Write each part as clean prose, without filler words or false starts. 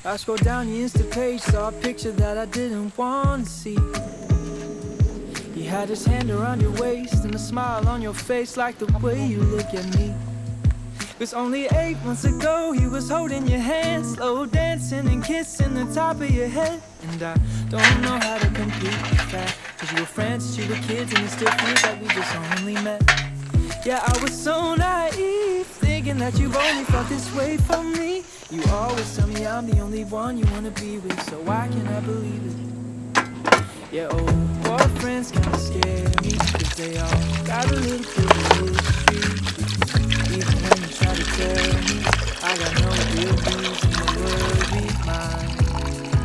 I scrolled down the Insta page, saw a picture that I didn't want to see. You had his hand around your waist and a smile on your face like the way you look at me. Cause only 8 months ago he was holding your hand, slow dancing and kissing the top of your head. And I don't know how to compete with that, cause you were friends since you were kids and it still feels like we just only met. Yeah, I was so naive, thinking that you've only felt this way for me. You always tell me I'm the only one you wanna be with, so why can't I believe it? Yeah, old boyfriends kinda scare me, cause they all got a little bit of history. Even when you try to tell me, I got no real reason to worry. My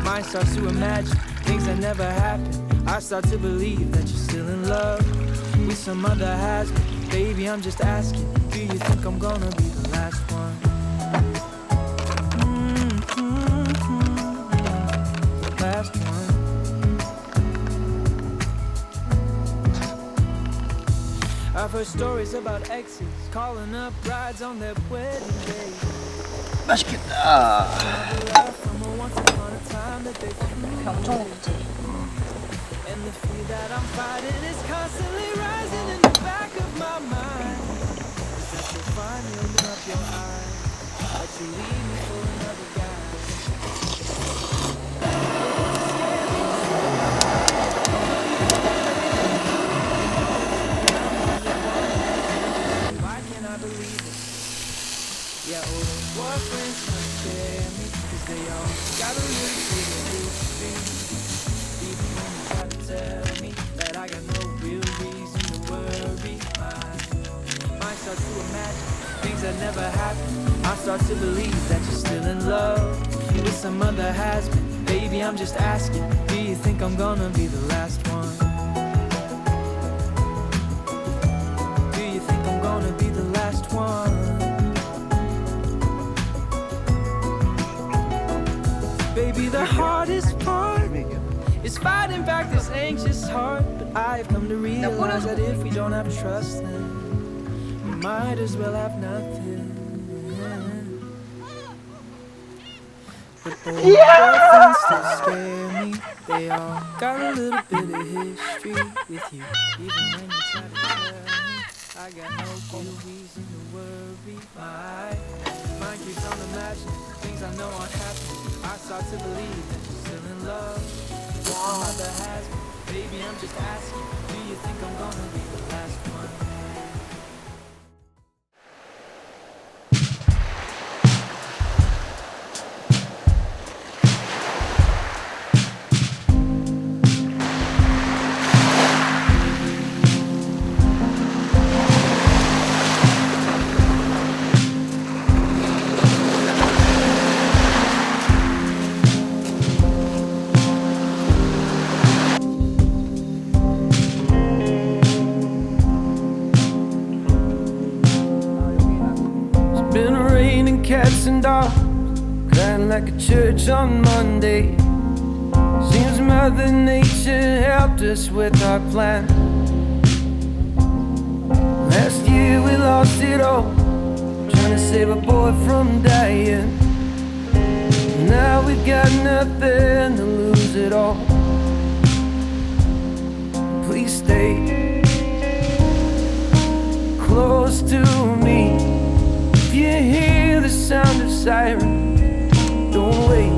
mind starts to imagine things that never happened. I start to believe that you're still in love with some other husband. Baby, I'm just asking, do you think I'm gonna be the last one? Last one. I've heard stories about exes calling up brides on their wedding day. 맛있겠다. 엄청 먹지. And the fear that I'm fighting is constantly rising in the back of my mind. Is that you'll finally open up your eyes, that you leave me for another guy. Why can't I believe it? Yeah, old boyfriends can't scare me, cause they all got a little bit of history. Even when you try to tell me that I got no real reason to worry. My mind starts to imagine things that never happened. I start to believe that you're still in love with some other husband. Baby, I'm just asking, do you think I'm gonna be the last one? Do you think I'm gonna be the last one? Baby, the hardest part is fighting back this anxious heart. But I've come to realize that if we don't have trust, then we might as well have nothing. But old boyfriends still scare me. They all got a little bit of history with you. Even when you try to tell me, I got no real reason to worry. My mind keeps on imagining things I know aren't happening. I start to believe that you're still in love with some other husband. Baby, I'm just asking, do you think I'm gonna be the last one? Cats and dogs crying like a church on Monday. Seems Mother Nature helped us with our plan. Last year we lost it all, trying to save a boy from dying. Now we got nothing to lose at all. Please stay close to me. If you hear the sound of siren, don't wait.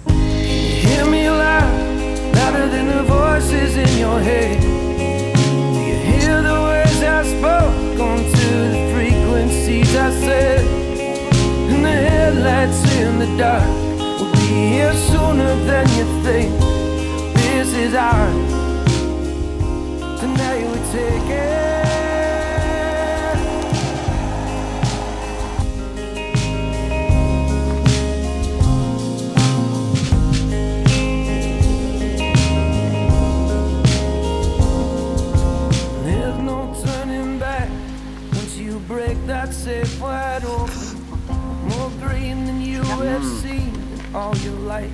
You hear me loud, louder than the voices in your head. You hear the words I spoke onto the frequencies I said. And the headlights in the dark will be here sooner than you think. This is ours. Tonight we take it. break that safe wide open. More green than you have seen in all your life.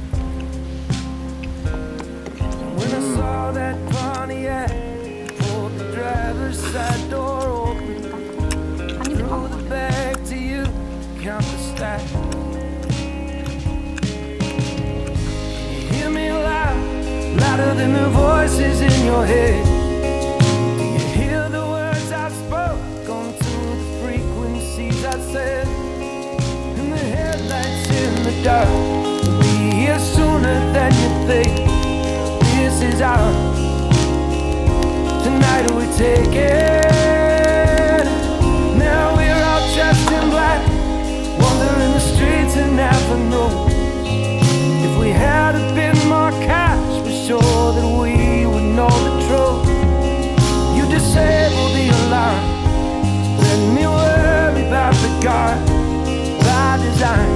When I saw that Pontiac, pulled the driver's side door open, threw the bag to you, count the stack. You hear me loud, louder than the voices in your head. Do you hear the words I spoke onto the frequencies I said? And the headlights in the dark will be here sooner than you think. This is ours. Tonight we take it. Now we're all dressed in black, wandering the streets and never know. If we had been more cash, we're sure that we would know the truth. You disable the alarm, let me worry about the guard. By design,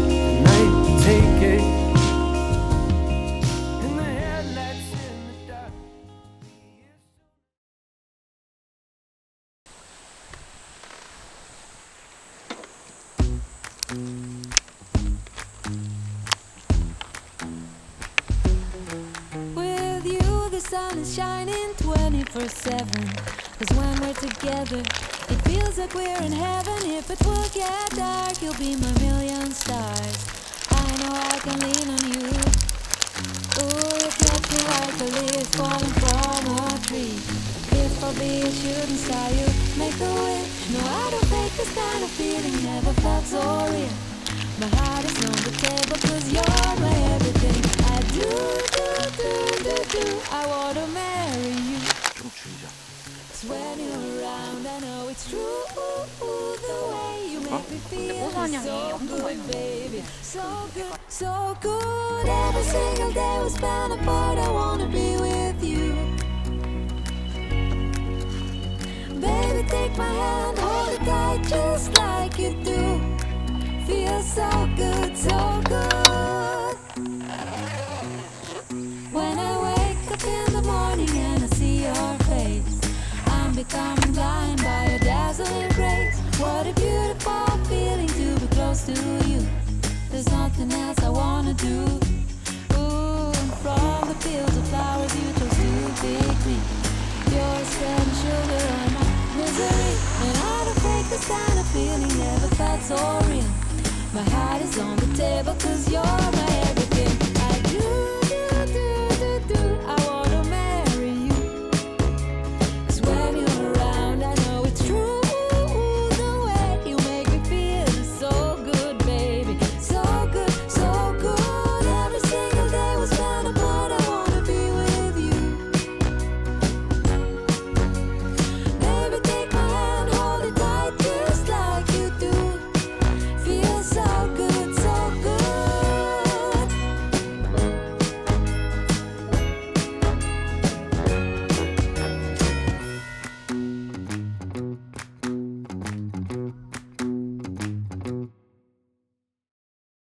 tonight we take it. In the headlights in the dark. With you, the sun is shining 24/7. 'Cause when we're together, it feels like we're in heaven. If it will get dark, you'll be my million stars. I know I can lean on you. Ooh, you catch me like a leaf falling from a tree. If I'll be a shooting star, you make a wish. No, I don't fake this kind of feeling, never felt so real. My heart is on the table 'cause you're my everything. I do. I wanna marry you. 'Cause when you're around, I know it's true. The way you make me feel is so good, baby. So good, so good. Every single day we spend apart, I wanna be with you. Baby, take my hand, hold it tight just like you do. Feels so good, so good. When I wake up in the morning and I see your face, I'm becoming blind by your dazzling grace. What a beautiful feeling to be close to you. There's nothing else I wanna do. Ooh, and from the fields of flowers you chose to pick me. You're spreading sugar on my misery. And I don't fake this kind of feeling, never felt so real. My heart is on the table 'cause you're